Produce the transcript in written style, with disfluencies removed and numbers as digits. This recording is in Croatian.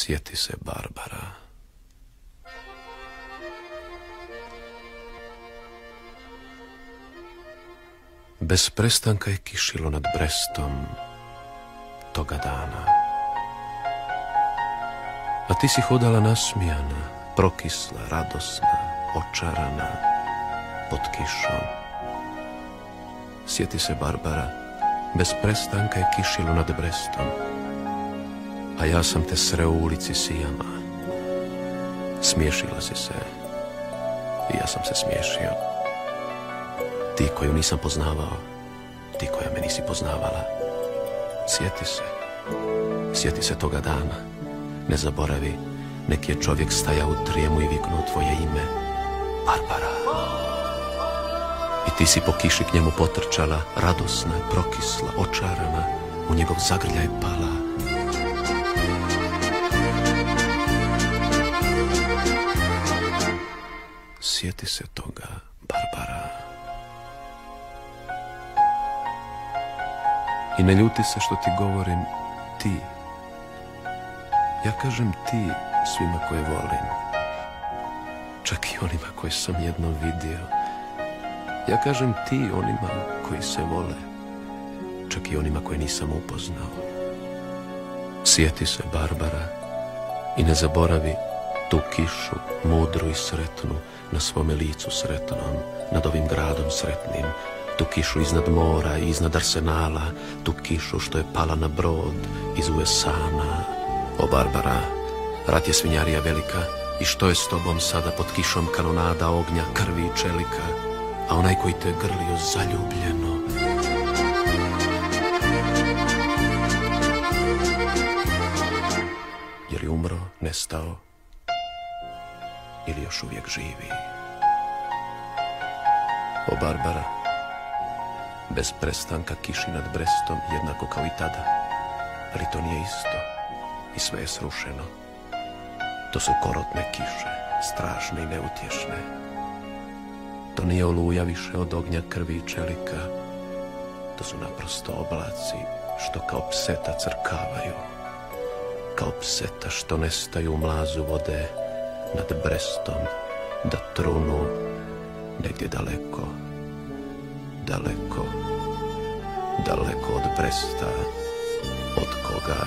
Sjeti se Barbara. Bez prestanka je kišilo nad Brestom toga dana. A ti si hodala nasmijana, prokisla, radosna, očarana, pod kišom. Sjeti se Barbara, bez prestanka je kišilo nad Brestom, a ja sam te sreo u ulici Sijama. Smiješila si se i ja sam se smiješio. Ti koju nisam poznavao, ti koja me nisi poznavala. Sjeti se toga dana. Ne zaboravi, neki je čovjek stajao u trijemu i viknuo tvoje ime, Barbara. I ti si po kiši k njemu potrčala, radosna, prokisla, očarana, u njegov zagrljaj pala. Sjeti se toga, Barbara. I ne ljuti se što ti govorim ti. Ja kažem ti svima koje volim, čak i onima koje sam jednom vidio. Ja kažem ti onima koji se vole, čak i onima koje nisam upoznao. Sjeti se Barbara i ne zaboravi tu kišu, mudru i sretnu, na svome licu sretnom, nad ovim gradom sretnim, tu kišu iznad mora i iznad arsenala, tu kišu što je pala na brod iz Uesana. O Barbara, rat je svinjarija velika, i što je s tobom sada pod kišom kanonada, ognja, krvi i čelika, a onaj koji te grlio zaljubljeno. Je li umro, nestao, ili još uvijek živi? O Barbara, bez prestanka kiši nad Brestom, jednako kao i tada, ali to nije isto i sve je srušeno. To su korotne kiše, strašne i neutješne. To nije oluja više od ognja, krvi i čelika. To su naprosto oblaci što kao pseta crkavaju, kao pseta što nestaju u mlazu vode nad Brestom, da trunu negdje daleko, daleko, daleko od Bresta, od koga